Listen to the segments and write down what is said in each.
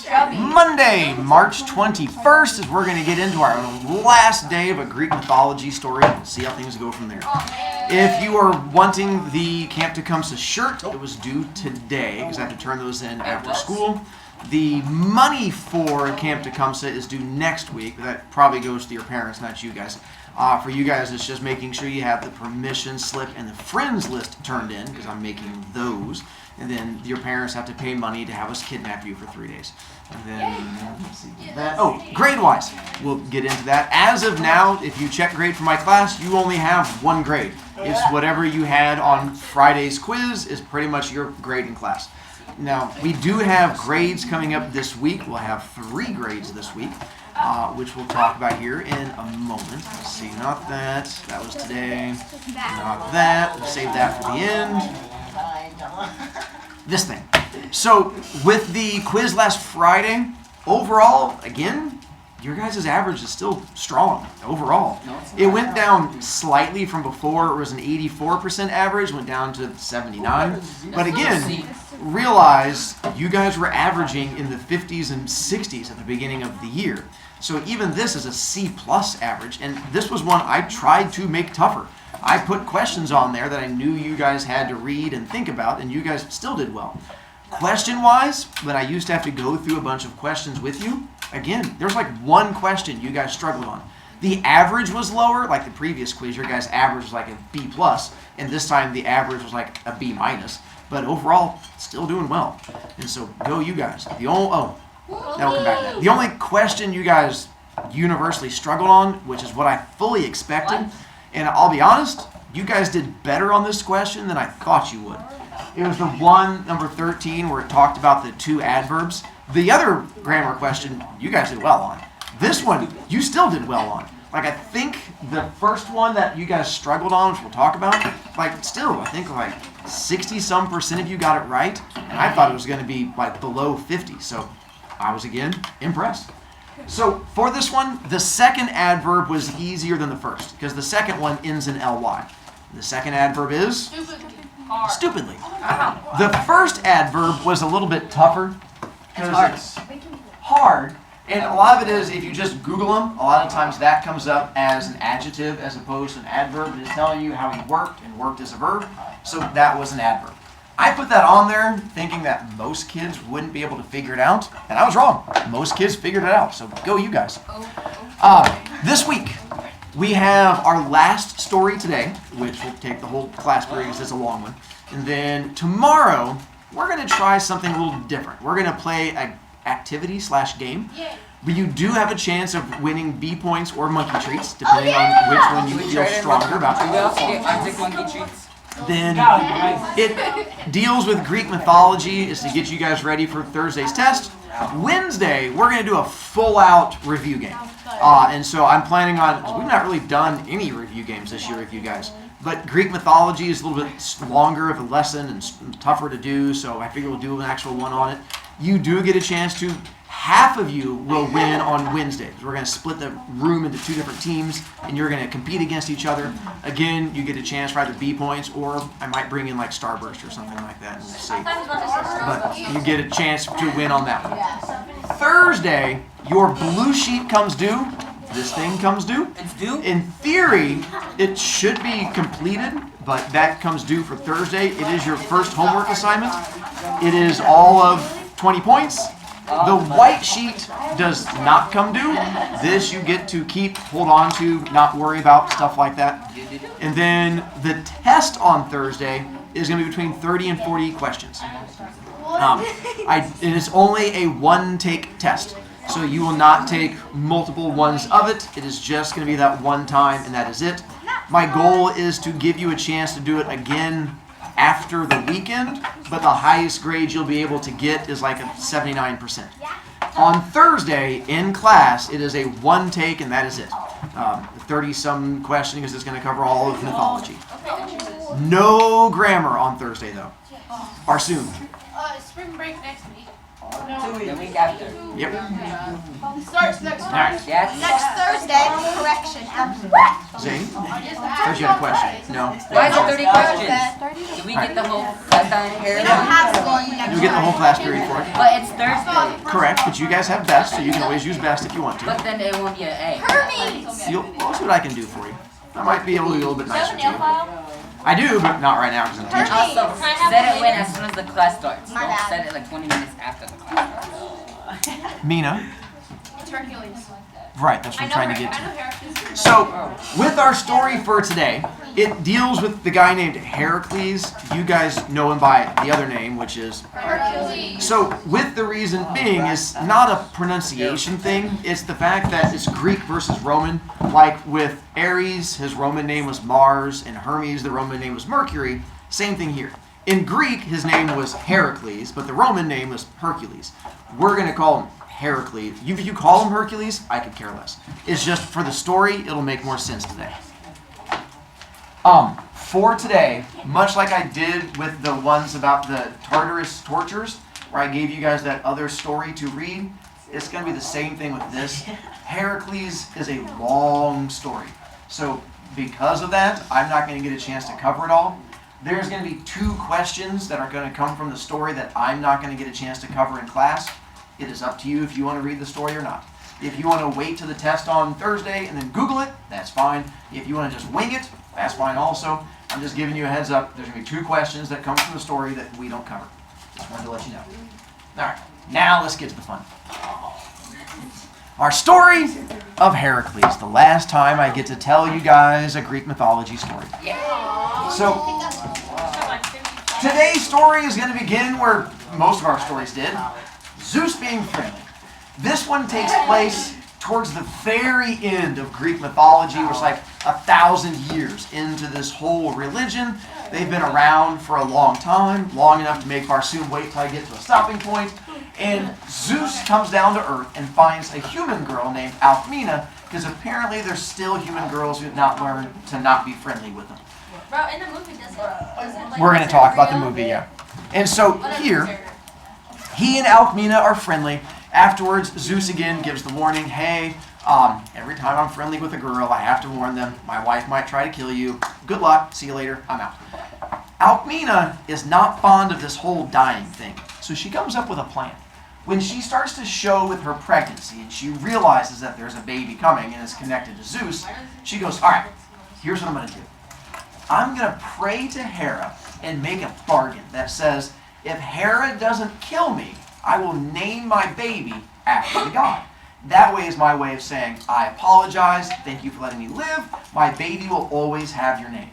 Monday, March 21st, is we're going to get into our last day of a Greek mythology story and see how things go from there. If you are wanting the Camp Tecumseh shirt, it was due today because I have to turn those in after school. The money for Camp Tecumseh is due next week. That probably goes to your parents, not you guys. For you guys, it's just making sure you have the permission slip and the friends list turned in, because I'm making those. And then your parents have to pay money to have us kidnap you for 3 days. And then, let's see that. Oh, grade-wise, we'll get into that. As of now, if you check grade for my class, you only have one grade. It's whatever you had on Friday's quiz is pretty much your grade in class. Now, we do have grades coming up this week. We'll have 3 grades this week, which we'll talk about here in a moment. Let's see, not that. That was today. Not that. We'll save that for the end. This thing. So, with the quiz last Friday, overall, again, your guys' average is still strong overall. It went down slightly from before. It was an 84% average, went down to 79. But again, realize you guys were averaging in the 50s and 60s at the beginning of the year. So even this is a C+ average, and this was one I tried to make tougher. I put questions on there that I knew you guys had to read and think about, and you guys still did well. Question-wise, when I used to have to go through a bunch of questions with you, again, there's like one question you guys struggled on. The average was lower, like the previous quiz, your guys' average was like a B+, and this time the average was like a B-. But overall, still doing well. And so, go you guys. Now we'll come back to that. The only question you guys universally struggled on, which is what I fully expected, and I'll be honest, you guys did better on this question than I thought you would. It was the one, number 13, where it talked about the 2 adverbs. The other grammar question, you guys did well on. This one, you still did well on. Like, I think the first one that you guys struggled on, which we'll talk about, like, still, I think like 60-some% of you got it right. And I thought it was going to be like below 50. So I was, again, impressed. So for this one, the second adverb was easier than the first, because the second one ends in ly. The second adverb is stupidly. The first adverb was a little bit tougher because it's hard. And a lot of it is, if you just Google them, a lot of times that comes up as an adjective as opposed to an adverb. It is telling you how he worked, and worked is a verb. So that was an adverb. I put that on there thinking that most kids wouldn't be able to figure it out, and I was wrong. Most kids figured it out, so go you guys. This week, we have our last story today, which will take the whole class period because it's a long one. And then tomorrow, we're going to try something a little different. We're going to play an activity/game. But you do have a chance of winning B points or monkey treats, depending on which one you feel stronger about. I take monkey treats. Then it deals with Greek mythology, is to get you guys ready for Thursday's test. Wednesday, we're going to do a full-out review game. And so I'm planning on, we've not really done any review games this year with you guys, but Greek mythology is a little bit longer of a lesson and tougher to do, so I figure we'll do an actual one on it. You do get a chance to. Half of you will win on Wednesday. We're going to split the room into 2 different teams, and you're going to compete against each other. Again, you get a chance for either B points, or I might bring in like Starburst or something like that, and we'll see. But you get a chance to win on that one. Thursday, your blue sheet comes due. This thing comes due. It's due? In theory, it should be completed, but that comes due for Thursday. It is your first homework assignment. It is all of 20 points. The white sheet does not come due. This you get to keep, hold on to, not worry about, stuff like that. And then the test on Thursday is going to be between 30 and 40 questions. It is only a one-take test. So you will not take multiple ones of it. It is just going to be that one time, and that is it. My goal is to give you a chance to do it again after the weekend, but the highest grade you'll be able to get is like a 79%. On Thursday, in class, it is a one take, and that is it. 30-some questioning because it's going to cover all of mythology. No grammar on Thursday, though. Or soon. Spring break next week. The week after. Yep. Starts next Alright. Yes. Next Thursday, correction. Zane? Thought you had a question. No? Why is it 30 questions? Do we get the whole class on We here? don't have to go next You get the whole class period for it. But it's Thursday. Correct, but you guys have best, so you can always use best if you want to. But then it won't be an A. Hermes! We'll see what I can do for you. I might be able to be a little bit nicer to you. I do, but not right now because I'm teaching. Also, set it when as soon as the class starts. My Don't bad. set it like 20 minutes after the class starts. Mina, It's Hercules. right, that's what I'm trying to get I to. know Heracles. So, with our story for today, it deals with the guy named Heracles. You guys know him by the other name, which is... Hercules. So, with the reason being, is not a pronunciation thing. It's the fact that it's Greek versus Roman. Like with Ares, his Roman name was Mars, and Hermes, the Roman name was Mercury. Same thing here. In Greek, his name was Heracles, but the Roman name was Hercules. We're going to call him Heracles. If you call him Hercules, I could care less. It's just for the story, it'll make more sense today. For today, much like I did with the ones about the Tartarus tortures, where I gave you guys that other story to read, it's going to be the same thing with this. Heracles is a long story. So because of that, I'm not going to get a chance to cover it all. There's going to be 2 questions that are going to come from the story that I'm not going to get a chance to cover in class. It is up to you if you want to read the story or not. If you want to wait to the test on Thursday and then Google it, that's fine. If you want to just wing it, that's fine also. I'm just giving you a heads up. There's going to be 2 questions that come from the story that we don't cover. Just wanted to let you know. All right, now let's get to the fun. Our story of Heracles, the last time I get to tell you guys a Greek mythology story. So, today's story is going to begin where most of our stories did. Zeus being friendly. This one takes place towards the very end of Greek mythology, which is like 1,000 years into this whole religion. They've been around for a long time, long enough to make Barsoom wait till I get to a stopping point. And Zeus comes down to Earth and finds a human girl named Alcmena, because apparently there's still human girls who have not learned to not be friendly with them. Bro, in the movie, does it We're going to talk about the movie, yeah. And so here, he and Alcmena are friendly. Afterwards, Zeus again gives the warning, hey, every time I'm friendly with a girl, I have to warn them. My wife might try to kill you. Good luck. See you later. I'm out. Alcmena is not fond of this whole dying thing, so she comes up with a plan. When she starts to show with her pregnancy and she realizes that there's a baby coming and is connected to Zeus, she goes, all right, here's what I'm going to do. I'm going to pray to Hera and make a bargain that says, if Hera doesn't kill me, I will name my baby after the god. That way is my way of saying, I apologize, thank you for letting me live, my baby will always have your name.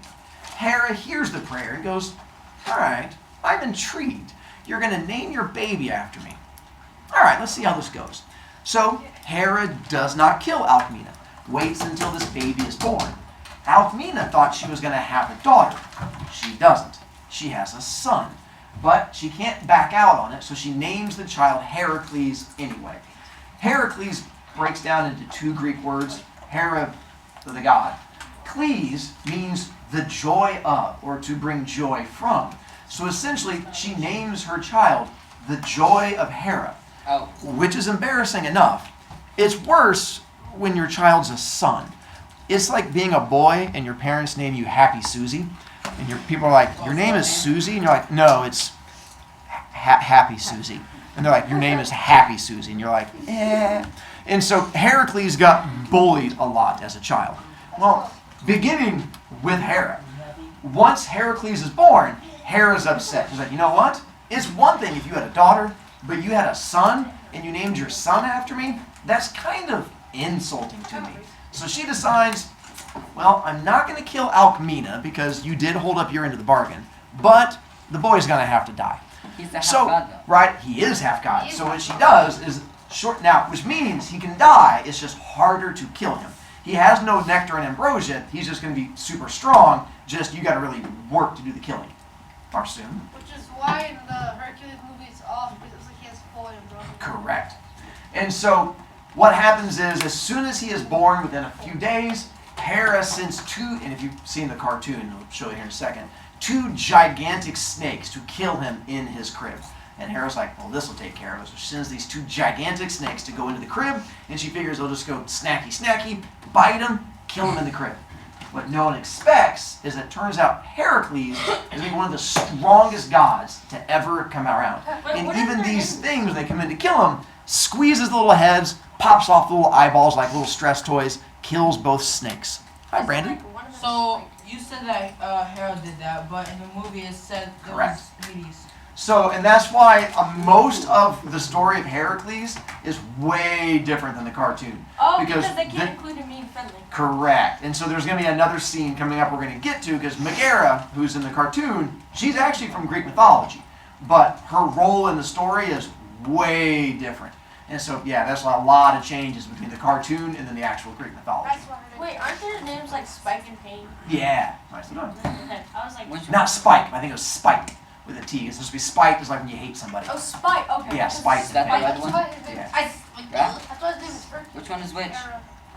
Hera hears the prayer and goes, all right, I'm intrigued. You're going to name your baby after me. All right, let's see how this goes. So Hera does not kill Alcmena, waits until this baby is born. Alcmena thought she was going to have a daughter. She doesn't. She has a son. But she can't back out on it, so she names the child Heracles anyway. Heracles breaks down into 2 Greek words, Hera, the god. Cles means the joy of, or to bring joy from. So essentially, she names her child the joy of Hera, which is embarrassing enough. It's worse when your child's a son. It's like being a boy and your parents name you Happy Susie. And people are like, your name is Susie? And you're like, no, it's Happy Susie. And they're like, your name is Happy Susie. And you're like, eh. And so Heracles got bullied a lot as a child. Well, beginning with Hera. Once Heracles is born, Hera's upset. She's like, you know what? It's one thing if you had a daughter, but you had a son, and you named your son after me? That's kind of insulting to me. So she decides, well, I'm not going to kill Alcmena because you did hold up your end of the bargain, but the boy's going to have to die. He's a half god, though. Right, he is half god. So what she does is short now, which means he can die. It's just harder to kill him. He has no nectar and ambrosia. He's just going to be super strong. Just you got to really work to do the killing. Barsoom. Which is why in the Hercules movie it's off, because it's like he has full ambrosia. Correct. And so what happens is, as soon as he is born, within a few days, Hera sends 2, and if you've seen the cartoon, I'll show you here in a second, 2 gigantic snakes to kill him in his crib. And Hera's like, well, this will take care of us. So she sends these two gigantic snakes to go into the crib, and she figures they'll just go snacky, snacky, bite them, kill them in the crib. What no one expects is that it turns out Heracles is one of the strongest gods to ever come around. And even these things, when they come in to kill him, squeezes the little heads, pops off the little eyeballs like little stress toys, kills both snakes. Hi, Brandon. So you said that Hera did that, but in the movie it said it Correct. was Hades. So, and that's why most of the story of Heracles is way different than the cartoon. Oh, because they can't include him being friendly. Correct. And so there's going to be another scene coming up we're going to get to, because Megara, who's in the cartoon, she's actually from Greek mythology. But her role in the story is way different. And so, yeah, that's a lot of changes between the cartoon and then the actual Greek mythology. Wait, aren't their names like Spike and Pain? Yeah. Nice. Okay, I was like, Not Spike. I think it was Spike with a T. It's supposed to be Spike is like when you hate somebody. oh, Spike. Okay. Yeah, Spike. Is that the red one? Yeah. That's why his name is Hercules. Which one is which?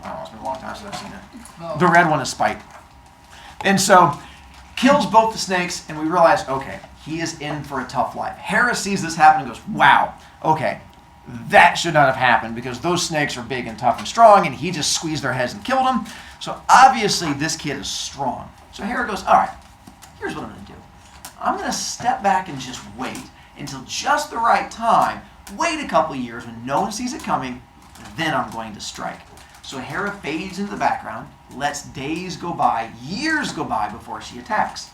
Oh, it's been a long time since I've seen it. No. The red one is Spike. And so, kills both the snakes, and we realize, okay, he is in for a tough life. Hera sees this happen and goes, wow, okay, that should not have happened because those snakes are big and tough and strong, and he just squeezed their heads and killed them. So obviously this kid is strong. So Hera goes, all right, here's what I'm going to do. I'm going to step back and just wait until just the right time, wait a couple of years when no one sees it coming, then I'm going to strike. So Hera fades into the background, lets days go by, years go by before she attacks.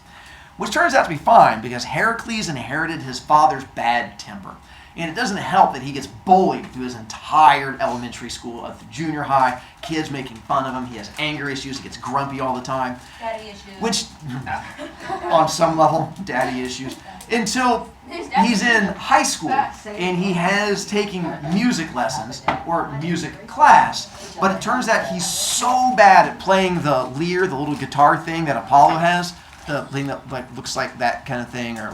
Which turns out to be fine because Heracles inherited his father's bad temper. And it doesn't help that he gets bullied through his entire elementary school, up to junior high, kids making fun of him, he has anger issues, he gets grumpy all the time. Daddy issues. Which, on some level, daddy issues. Until he's in high school and he has taken music lessons or music class, but it turns out he's so bad at playing the lyre, the little guitar thing that Apollo has, the thing that like looks like that kind of thing, or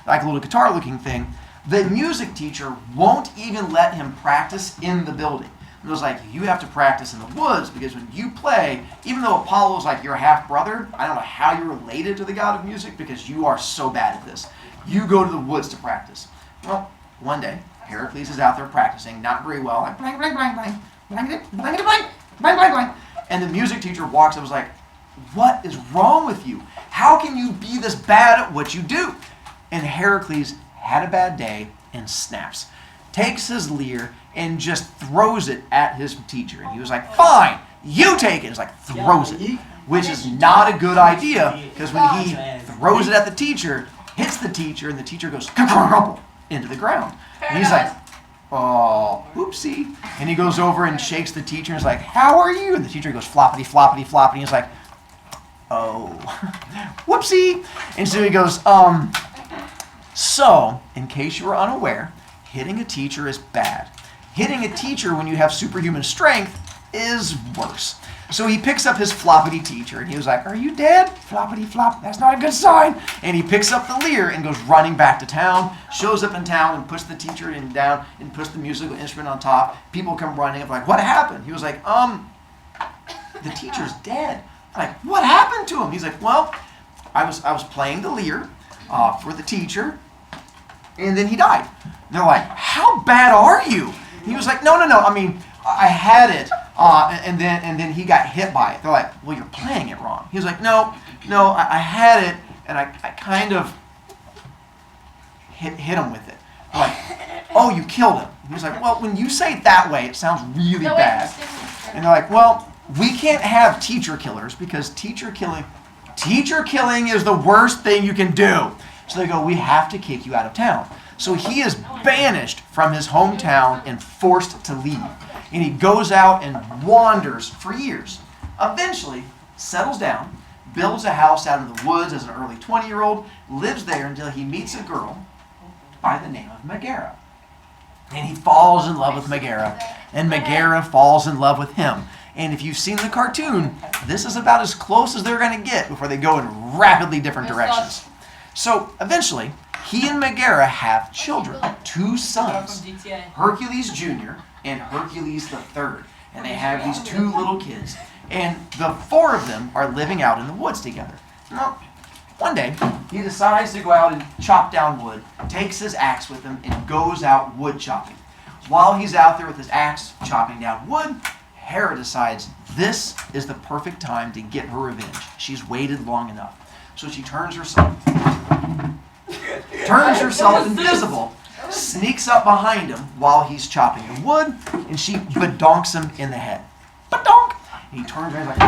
like a little guitar looking thing, the music teacher won't even let him practice in the building. It was like, you have to practice in the woods because when you play, even though Apollo's like your half brother, I don't know how you're related to the god of music because you are so bad at this. You go to the woods to practice. Well, one day, Heracles is out there practicing, not very well, like blank, blank, blank, blank, blank, blank, blank, blank, blank, blank, blank. And the music teacher walks up and was like, what is wrong with you? How can you be this bad at what you do? And Heracles had a bad day and snaps. Takes his lyre and just throws it at his teacher. And he was like, fine, you take it. It's like, throws it. Which is not a good idea because when he throws it at the teacher, hits the teacher, and the teacher goes into the ground. And he's like, oh, oopsie. And he goes over and shakes the teacher and is like, how are you? And the teacher goes floppity, floppity, floppity. And he's like, oh, whoopsie. And so he goes, so, in case you were unaware, hitting a teacher is bad. Hitting a teacher when you have superhuman strength is worse. So he picks up his floppity teacher and he was like, are you dead? Floppity flop, that's not a good sign. And he picks up the lyre and goes running back to town, shows up in town and puts the teacher down and puts the musical instrument on top. People come running up like, what happened? He was like, the teacher's dead. Like, what happened to him? He's like, well, I was playing the lyre for the teacher, and then he died. And they're like, how bad are you? He was like, no, I mean, I had it, and then he got hit by it. They're like, well, you're playing it wrong. He was like, no, I had it, and I kind of hit him with it. They're like, oh, you killed him. He was like, well, when you say it that way, it sounds really bad. And they're like, well, we can't have teacher killers because teacher killing is the worst thing you can do. So they go, we have to kick you out of town. So he is banished from his hometown and forced to leave. And he goes out and wanders for years. Eventually, settles down, builds a house out in the woods as an early 20-year-old, lives there until he meets a girl by the name of Megara. And he falls in love with Megara, and Megara falls in love with him. And if you've seen the cartoon, this is about as close as they're going to get before they go in rapidly different directions. So eventually, he and Megara have children, 2 sons, Hercules Jr. and Hercules III. And they have these 2 little kids. And the 4 of them are living out in the woods together. Now, One day, he decides to go out and chop down wood, takes his axe with him, and goes out wood chopping. While he's out there with his axe chopping down wood, Hera decides this is the perfect time to get her revenge. She's waited long enough. So she turns herself invisible, sneaks up behind him while he's chopping the wood, and she badonks him in the head. Badonk! And he turns around like,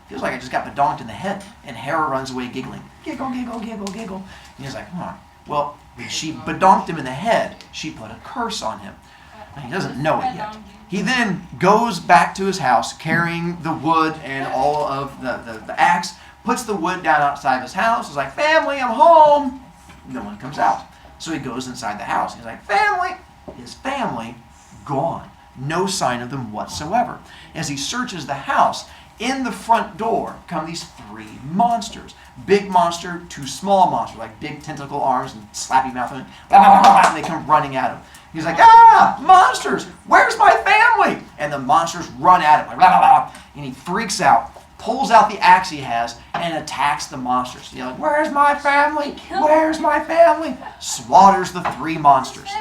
feels like I just got badonked in the head. And Hera runs away giggling. Giggle, giggle, giggle, giggle. And he's like, Well, when she badonked him in the head, she put a curse on him. And he doesn't know it yet. He then goes back to his house carrying the wood and all of the axe, puts the wood down outside of his house. He's like, family, I'm home. No one comes out. So he goes inside the house. He's like, family. His family, gone. No sign of them whatsoever. As he searches the house, in the front door come these 3 monsters. Big monster, 2 small monsters, like big tentacle arms and slappy mouth. And they come running at him. He's like, monsters, where's my family? And the monsters run at him, like, and he freaks out, pulls out the axe he has, and attacks the monsters. He's like, where's my family? Where's my family? Slaughters the 3 monsters.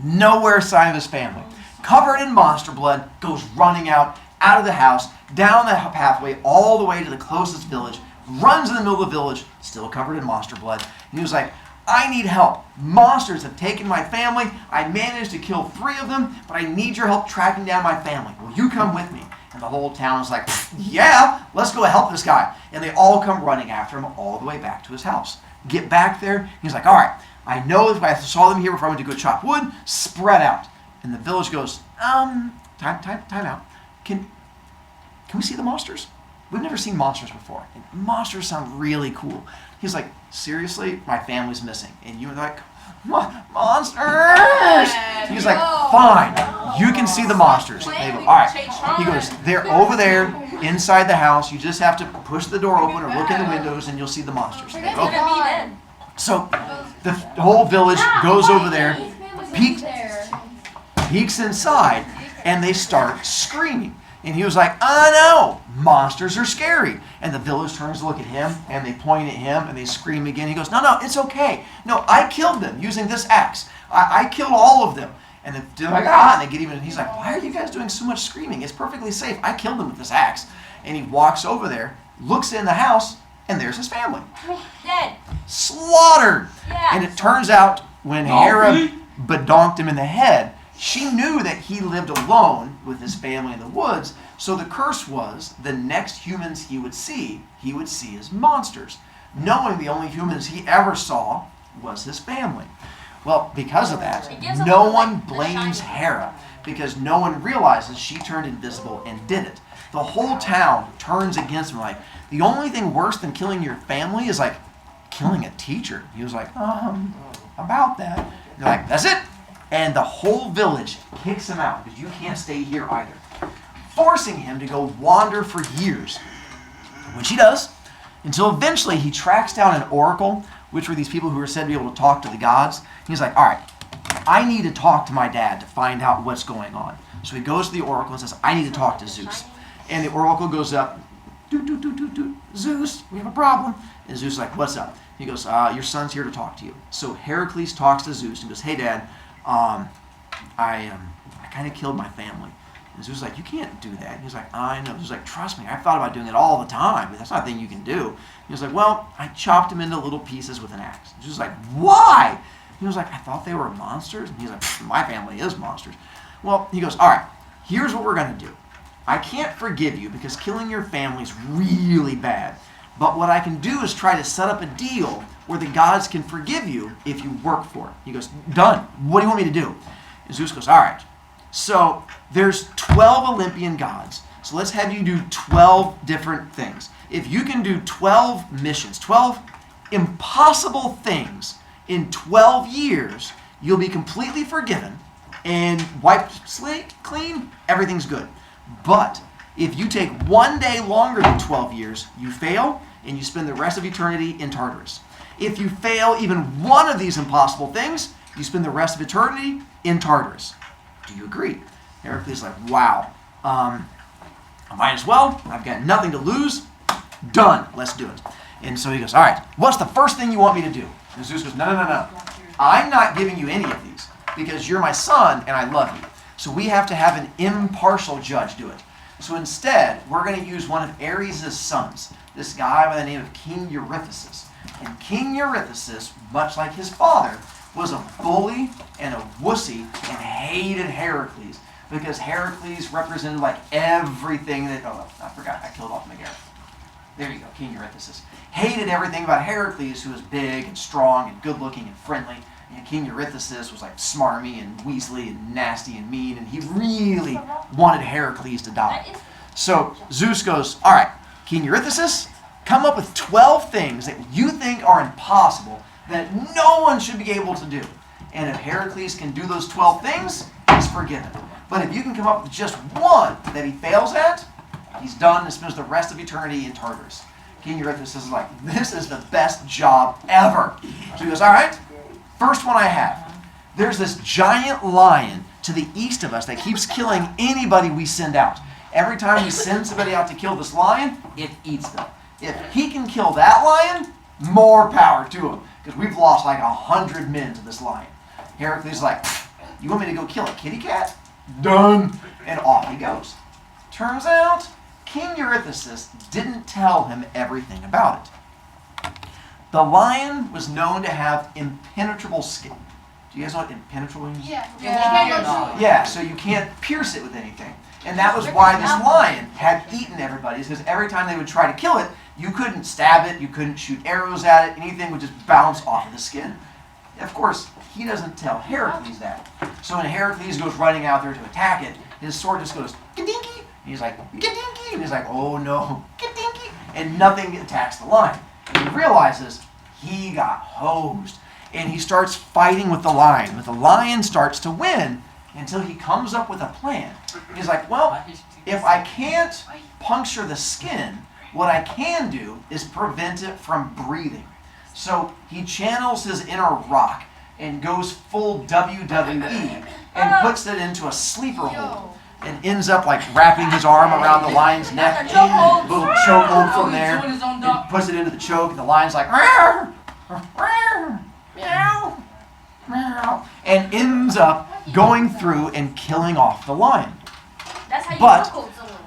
Nowhere sign of his family. Covered in monster blood, goes running out of the house, down the pathway, all the way to the closest village, runs in the middle of the village, still covered in monster blood. And he was like, I need help. Monsters have taken my family. I managed to kill 3 of them, but I need your help tracking down my family. Will you come with me? And the whole town is like, yeah, let's go help this guy. And they all come running after him all the way back to his house. Get back there. He's like, all right, I know if I saw them here before I went to go chop wood, spread out. And the village goes, time out. Can we see the monsters? We've never seen monsters before. And monsters sound really cool. He's like, seriously? My family's missing. And you're like, monsters! He's like, fine. You can see the monsters. And they go, all right. He goes, they're over there inside the house. You just have to push the door open or look in the windows and you'll see the monsters. And they go, okay. So the whole village goes over there, peeks inside, and they start screaming. And he was like, no, monsters are scary. And the village turns to look at him, and they point at him, and they scream again. He goes, no, it's okay. No, I killed them using this axe. I killed all of them. And they're like, and they get even, and he's like, why are you guys doing so much screaming? It's perfectly safe. I killed them with this axe. And he walks over there, looks in the house, and there's his family. Dead. Slaughtered. Yeah. And it turns out when Hera badonked him in the head, she knew that he lived alone with his family in the woods, so the curse was the next humans he would see as monsters, knowing the only humans he ever saw was his family. Well, because of that, no one blames Hera, because no one realizes she turned invisible and did it. The whole town turns against him, like, the only thing worse than killing your family is, like, killing a teacher. He was like, about that. And they're like, that's it. And the whole village kicks him out because you can't stay here either, forcing him to go wander for years, which he does, until eventually he tracks down an oracle, which were these people who were said to be able to talk to the gods. He's like, all right, I need to talk to my dad to find out what's going on. So he goes to the oracle and says, I need to talk to Zeus. And the oracle goes up, Zeus, we have a problem. And Zeus is like, what's up? He goes, your son's here to talk to you. So Heracles talks to Zeus and goes, hey, Dad, I kind of killed my family. And Zeus is like, you can't do that. And he's like, I know. Zeus is like, trust me, I've thought about doing it all the time, but that's not a thing you can do. And he was like, well, I chopped him into little pieces with an axe. And Zeus is like, why? He was like, I thought they were monsters. And he's like, my family is monsters. Well, he goes, all right, here's what we're going to do. I can't forgive you because killing your family is really bad. But what I can do is try to set up a deal where the gods can forgive you if you work for it. He goes, done. What do you want me to do? And Zeus goes, all right. So there's 12 Olympian gods. So let's have you do 12 different things. If you can do 12 missions, 12 impossible things in 12 years, you'll be completely forgiven and wiped slate clean, everything's good. But if you take 1 day longer than 12 years, you fail and you spend the rest of eternity in Tartarus. If you fail even one of these impossible things, you spend the rest of eternity in Tartarus. Do you agree? Heracles is like, wow, I might as well. I've got nothing to lose. Done. Let's do it. And so he goes, all right, what's the first thing you want me to do? And Zeus goes, no. I'm not giving you any of these because you're my son and I love you. So we have to have an impartial judge do it. So instead, we're going to use one of Ares' sons, this guy by the name of King Eurystheus. And King Eurystheus, much like his father, was a bully and a wussy and hated Heracles because Heracles represented like everything that, oh, I forgot, I killed off McGarrett. There you go, King Eurystheus. Hated everything about Heracles, who was big and strong and good looking and friendly. And King Eurystheus was like smarmy and weaselly and nasty and mean, and he really wanted Heracles to die. So Zeus goes, all right, King Eurystheus, come up with 12 things that you think are impossible that no one should be able to do. And if Heracles can do those 12 things, he's forgiven. But if you can come up with just one that he fails at, he's done and spends the rest of eternity in Tartarus. King Heracles is like, this is the best job ever. So he goes, all right, first one I have. There's this giant lion to the east of us that keeps killing anybody we send out. Every time we send somebody out to kill this lion, it eats them. If he can kill that lion, more power to him. Because we've lost like 100 men to this lion. Heracles is like, you want me to go kill a kitty cat? Done. And off he goes. Turns out, King Eurystheus didn't tell him everything about it. The lion was known to have impenetrable skin. Do you guys know what impenetrable means? Yeah. Yeah, so you can't pierce it with anything. And that was why this lion had eaten everybody, because every time they would try to kill it, you couldn't stab it, you couldn't shoot arrows at it, anything would just bounce off of the skin. Of course, he doesn't tell Heracles that. So when Heracles goes running out there to attack it, his sword just goes, gadinky, and he's like, gadinky, and he's like, oh no, gadinky, and nothing attacks the lion. And he realizes he got hosed, and he starts fighting with the lion, but the lion starts to win until he comes up with a plan. He's like, well, if I can't puncture the skin, what I can do is prevent it from breathing. So he channels his inner rock and goes full WWE and puts it into a sleeper hold and ends up like wrapping his arm around the lion's neck, little chokehold from there, and puts it into the choke, and the lion's like, "Rawr, rawr, meow, meow," and ends up going through and killing off the lion. That's how you But chokehold someone.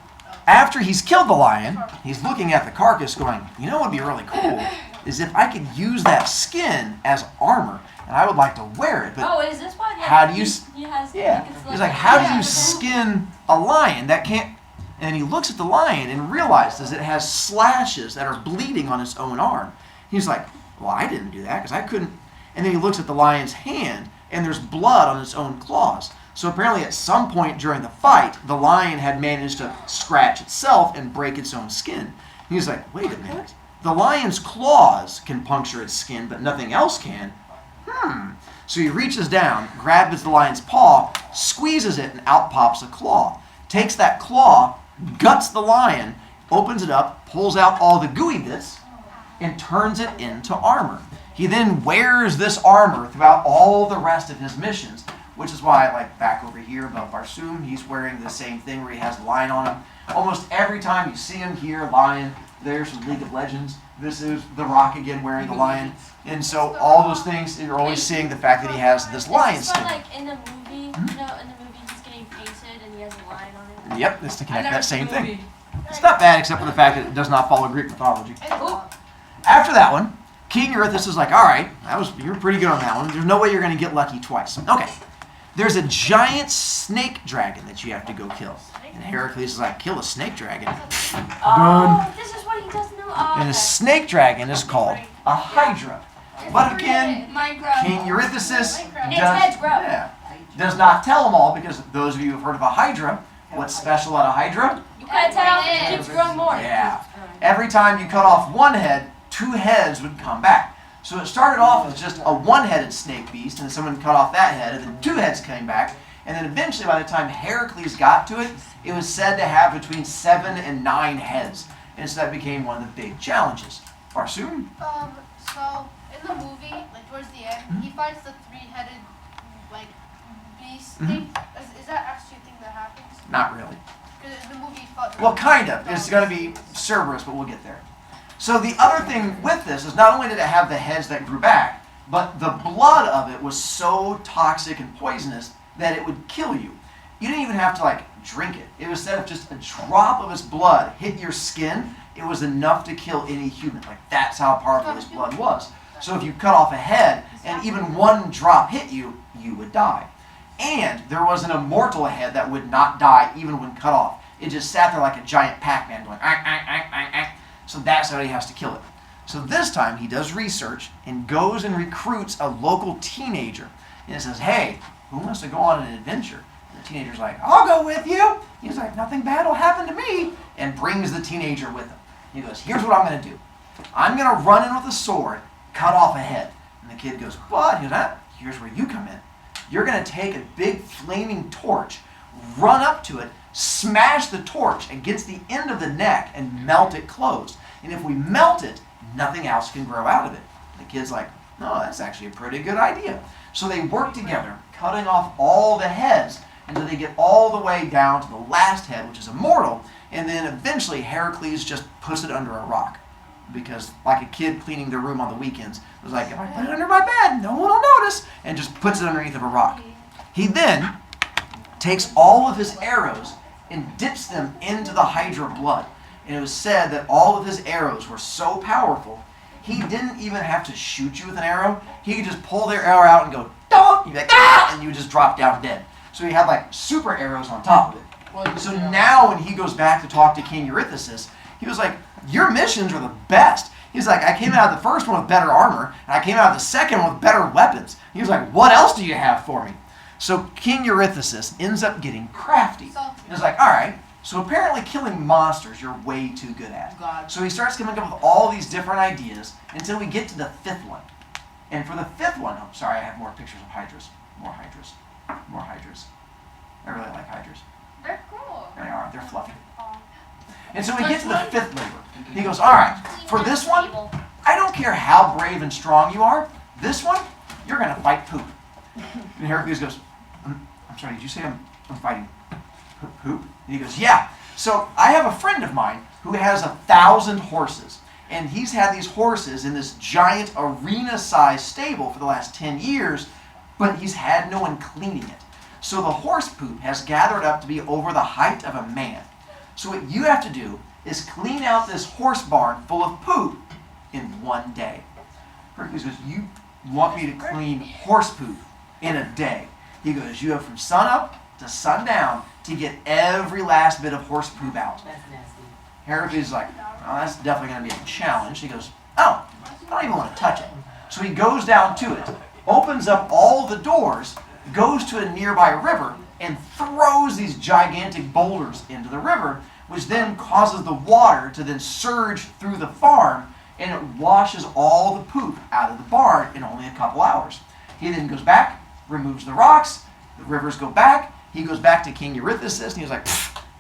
after he's killed the lion, he's looking at the carcass going, you know what would be really cool is if I could use that skin as armor, and I would like to wear it, but Oh, is this why? how do you... He has, Yeah. He's like, how do you skin a lion? That can't... And he looks at the lion and realizes it has slashes that are bleeding on its own arm. He's like, well, I didn't do that because I couldn't... And then he looks at the lion's hand, and there's blood on its own claws. So apparently at some point during the fight, the lion had managed to scratch itself and break its own skin. He's like, wait a minute. The lion's claws can puncture its skin, but nothing else can. So he reaches down, grabs the lion's paw, squeezes it, and out pops a claw. Takes that claw, guts the lion, opens it up, pulls out all the gooey bits, and turns it into armor. He then wears this armor throughout all the rest of his missions, which is why, like back over here above Barsoom, he's wearing the same thing where he has a lion on him. Almost every time you see him here, lion, there's from League of Legends. This is The Rock again wearing the lion. And so all those things, you're always seeing the fact that he has this lion Is this why, skin. like, in the movie, you know, in the movie he's getting painted and he has a lion on it? Yep, it's to I connect never that same seen the thing. movie. It's not bad except for the fact that it does not follow Greek mythology. Ooh. After that one, King Eurystheus is like, all right, you were pretty good on that one. There's no way you're going to get lucky twice. Okay. There's a giant snake dragon that you have to go kill. And Heracles is like, kill a snake dragon. Oh, this is what he doesn't know. Oh, And okay. a snake dragon is called a hydra. But again, King Eurystheus does not tell them all, because those of you who have heard of a hydra, what's special about a hydra? You can't tell if it keeps growing more. Yeah. Every time you cut off one head, two heads would come back. So it started off as just a one-headed snake beast, and then someone cut off that head, and then two heads came back. And then eventually, by the time Heracles got to it, it was said to have between 7 and 9 heads. And so that became one of the big challenges. Barsoom? So in the movie, like towards the end, he fights the three-headed, like, beast thing. Is that actually a thing that happens? Not really. Because in the movie he fought. Well, kind of. It's going to be Cerberus, but we'll get there. So the other thing with this is not only did it have the heads that grew back, but the blood of it was so toxic and poisonous that it would kill you. You didn't even have to like drink it. It was instead of just a drop of its blood hit your skin, it was enough to kill any human. Like that's how powerful this blood was. So if you cut off a head and even one drop hit you, you would die. And there was an immortal head that would not die even when cut off. It just sat there like a giant Pac-Man going, "Ack, ack, ack, ack, ack." So that's how he has to kill it. So this time he does research and goes and recruits a local teenager. And says, hey, who wants to go on an adventure? And the teenager's like, I'll go with you. He's like, nothing bad will happen to me. And brings the teenager with him. He goes, here's what I'm going to do. I'm going to run in with a sword, cut off a head. And the kid goes, what? He goes, here's where you come in. You're going to take a big flaming torch, run up to it, smash the torch against the end of the neck and melt it closed. And if we melt it, nothing else can grow out of it. The kid's like, no, that's actually a pretty good idea. So they work together, cutting off all the heads until they get all the way down to the last head, which is immortal. And then eventually Heracles just puts it under a rock. Because like a kid cleaning their room on the weekends, it was like, if I put it under my bed, no one will notice, and just puts it underneath of a rock. He then takes all of his arrows and dips them into the Hydra blood. And it was said that all of his arrows were so powerful, he didn't even have to shoot you with an arrow. He could just pull their arrow out and go, donk, you'd be like, ah, and you would just drop down dead. So he had like super arrows on top of it. So now when he goes back to talk to King Eurystheus, he was like, your missions are the best. He's like, I came out of the first one with better armor, and I came out of the second one with better weapons. He was like, what else do you have for me? So King Eurystheus ends up getting crafty. He's like, all right, so apparently killing monsters you're way too good at. God. So he starts coming up with all these different ideas until we get to the fifth one. And for the fifth one, oh, sorry, I have more pictures of hydras. More hydras. More hydras. I really like hydras. They're cool. They are. They're fluffy. And so we get to the fifth labor. He goes, all right, for this one, I don't care how brave and strong you are. This one, you're going to fight poop. And Heracles goes, I'm sorry, did you say I'm fighting poop? And he goes, yeah. So I have a friend of mine who has 1,000 horses. And he's had these horses in this giant arena-sized stable for the last 10 years, but he's had no one cleaning it. So the horse poop has gathered up to be over the height of a man. So what you have to do is clean out this horse barn full of poop in one day. Hercules goes, you want me to clean horse poop in a day? He goes, you have from sunup to sundown to get every last bit of horse poop out. That's nasty. Heracles is like, oh, that's definitely going to be a challenge. He goes, oh, I don't even want to touch it. So he goes down to it, opens up all the doors, goes to a nearby river, and throws these gigantic boulders into the river, which then causes the water to then surge through the farm, and it washes all the poop out of the barn in only a couple hours. He then goes back, removes the rocks, the rivers go back, he goes back to King Eurystheus, and he's like,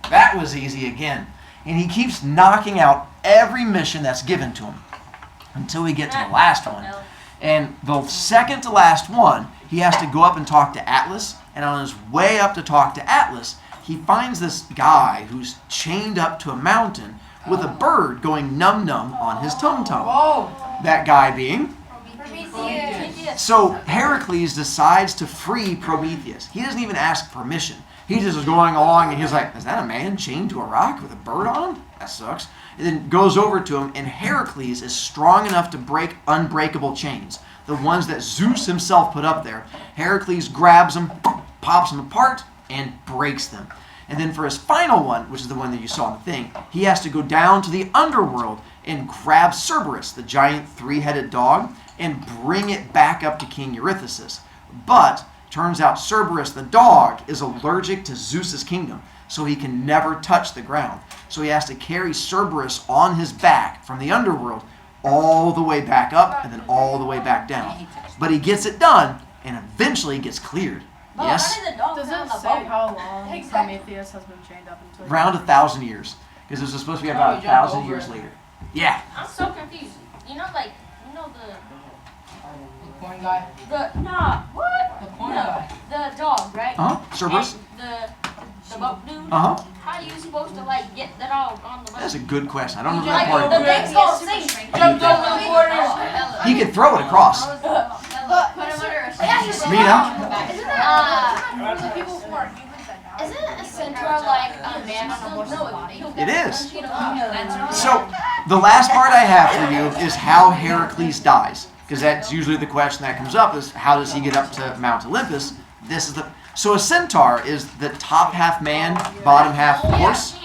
that was easy again. And he keeps knocking out every mission that's given to him until we get to the last one. And the second to last one, he has to go up and talk to Atlas. And on his way up to talk to Atlas, he finds this guy who's chained up to a mountain with a bird going num-num on his tum-tum. Whoa! That guy being... Prometheus. So Heracles decides to free Prometheus. He doesn't even ask permission. He just is going along and he's like, is that a man chained to a rock with a bird on him? That sucks. And then goes over to him, and Heracles is strong enough to break unbreakable chains. The ones that Zeus himself put up there. Heracles grabs them, pops them apart, and breaks them. And then for his final one, which is the one that you saw in the thing, he has to go down to the underworld and grab Cerberus, the giant three-headed dog, and bring it back up to King Eurystheus. But turns out Cerberus, the dog, is allergic to Zeus's kingdom, so he can never touch the ground. So he has to carry Cerberus on his back from the underworld all the way back up and then all the way back down. But he gets it done and eventually gets cleared. Yes? Does it say how long Prometheus has been chained up until? Around 1,000 years. Because this was supposed to be about 1,000 years later. Yeah. I'm so confused. You know the The corn guy? what? The corn No, guy. the dog, right? Cerberus? And the boat dude. Uh-huh. How are you supposed to like get the dog on the boat? That's a good question. I don't remember Like, that part. the of it. big tall thing. Jumped over the border. He could throw it across. Me now? Isn't that for the people who are humans that die? Isn't a centaur like a man on a horse's body? It is. So the last part I have for you is how Heracles dies, because that's usually the question that comes up: is how does he get up to Mount Olympus? This is the so a centaur is the top half man, bottom half horse,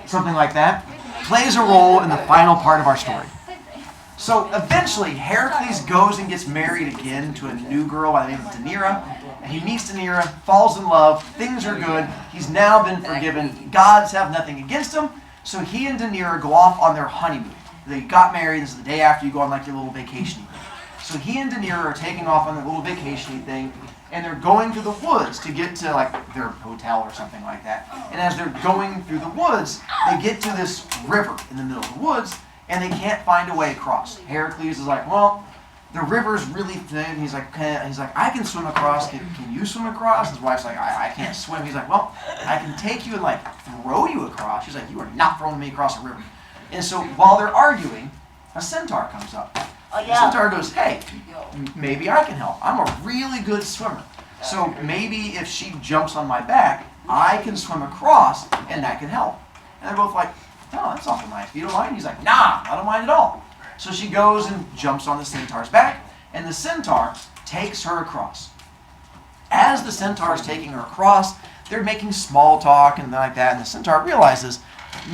something like that. Plays a role in the final part of our story. So eventually, Heracles goes and gets married again to a new girl by the name of Daenerys. And he meets Daenerys, falls in love, things are good, he's now been forgiven, gods have nothing against him. So he and Daenerys go off on their honeymoon. They got married, this is the day after you go on like your little vacation. So he and Daenerys are taking off on their little vacation thing, and they're going through the woods to get to like their hotel or something like that. And as they're going through the woods, they get to this river in the middle of the woods, and they can't find a way across. Heracles is like, well, the river's really thin. He's like, I can swim across. Can you swim across? His wife's like, I can't swim. He's like, well, I can take you and like throw you across. She's like, you are not throwing me across a river. And so while they're arguing, a centaur comes up. The centaur goes, hey, maybe I can help. I'm a really good swimmer. So maybe if she jumps on my back, I can swim across, and that can help. And they're both like, oh, that's awful nice. You don't mind? He's like, nah, I don't mind at all. So she goes and jumps on the centaur's back, and the centaur takes her across. As the centaur is taking her across, they're making small talk and like that, and the centaur realizes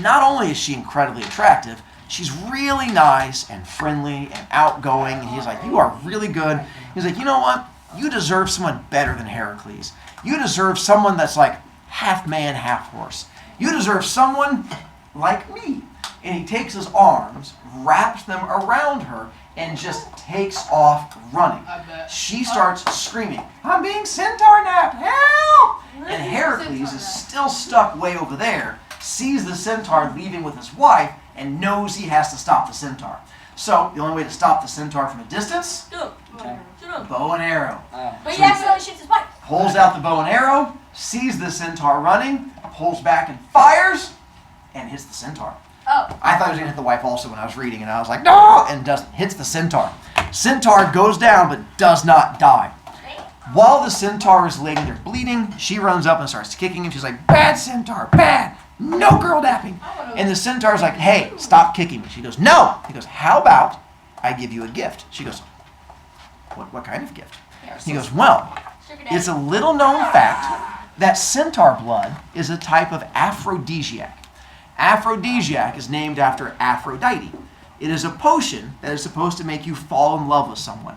not only is she incredibly attractive, she's really nice and friendly and outgoing, and he's like, you are really good. He's like, you know what? You deserve someone better than Heracles. You deserve someone that's like half man, half horse. You deserve someone like me. And he takes his arms, wraps them around her, and just takes off running. She starts screaming, I'm being centaur napped, help! And Heracles is still stuck way over there, sees the centaur leaving with his wife, and knows he has to stop the centaur. So, the only way to stop the centaur from a distance, bow and arrow. But he accidentally shoots his wife. Pulls out the bow and arrow, sees the centaur running, pulls back and fires, and hits the centaur. Oh. I thought he was going to hit the wife also when I was reading, and I was like, no! And hits the centaur. Centaur goes down, but does not die. While the centaur is laying there bleeding, she runs up and starts kicking him. She's like, bad centaur, bad! No girl napping! And the centaur's like, hey, stop kicking me. She goes, no! He goes, how about I give you a gift? She goes, what kind of gift? He goes, well, it's a little known fact that centaur blood is a type of aphrodisiac. Aphrodisiac is named after Aphrodite. It is a potion that is supposed to make you fall in love with someone.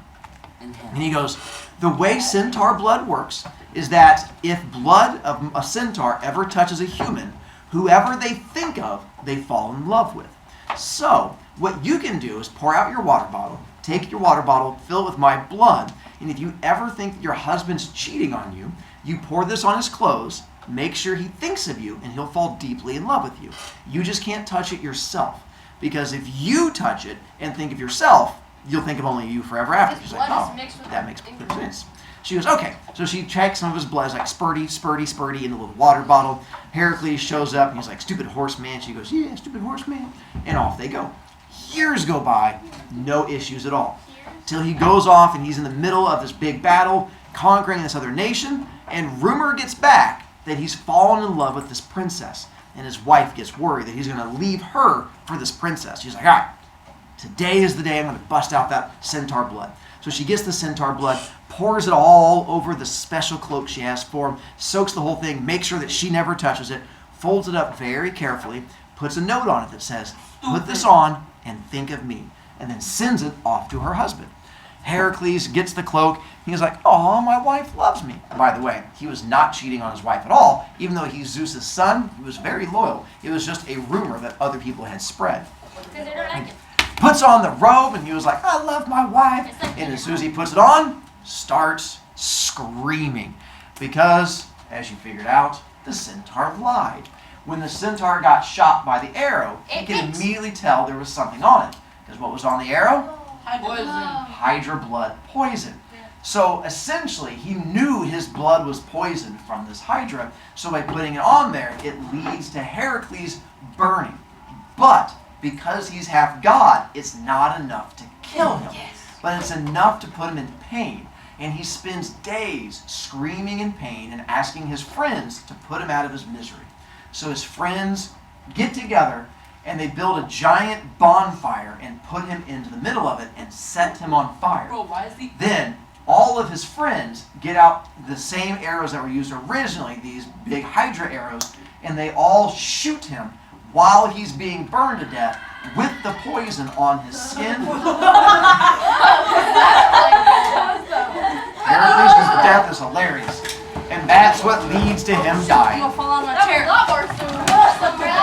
And he goes, the way centaur blood works is that if blood of a centaur ever touches a human, whoever they think of, they fall in love with. So, what you can do is pour out your water bottle, take your water bottle, fill it with my blood, and if you ever think that your husband's cheating on you, you pour this on his clothes, make sure he thinks of you, and he'll fall deeply in love with you. You just can't touch it yourself. Because if you touch it and think of yourself, you'll think of only you forever after. She's like, oh, that makes perfect sense. She goes, okay. So she checks some of his blood, like spurty, spurty, spurty in a little water bottle. Heracles shows up, and he's like, stupid horseman. She goes, yeah, stupid horseman. And off they go. Years go by, no issues at all. Till he goes off, and he's in the middle of this big battle, conquering this other nation, and rumor gets back that he's fallen in love with this princess. And his wife gets worried that he's going to leave her for this princess. She's like, all right, today is the day I'm going to bust out that centaur blood. So she gets the centaur blood, pours it all over the special cloak she has for him, soaks the whole thing, makes sure that she never touches it, folds it up very carefully, puts a note on it that says, put this on and think of me, and then sends it off to her husband. Heracles gets the cloak. He's like, oh, my wife loves me. And by the way, he was not cheating on his wife at all. Even though he's Zeus' son, he was very loyal. It was just a rumor that other people had spread. Because they don't like it. Puts on the robe, and he was like, I love my wife. And as soon as he puts it on, starts screaming. Because, as you figured out, the centaur lied. When the centaur got shot by the arrow, he could immediately tell there was something on it. Because what was on the arrow? Poison. Hydra blood poison. So essentially, he knew his blood was poisoned from this Hydra. So by putting it on there, it leads to Heracles burning. But because he's half God, it's not enough to kill him. But it's enough to put him in pain. And he spends days screaming in pain and asking his friends to put him out of his misery. So his friends get together and they build a giant bonfire and put him into the middle of it and set him on fire. Bro, why is the Then all of his friends get out the same arrows that were used originally, these big Hydra arrows, and they all shoot him while he's being burned to death with the poison on his skin. Heracles' death is hilarious. And that's what leads to him dying. I'm gonna fall on my That chair. was a lot more soon.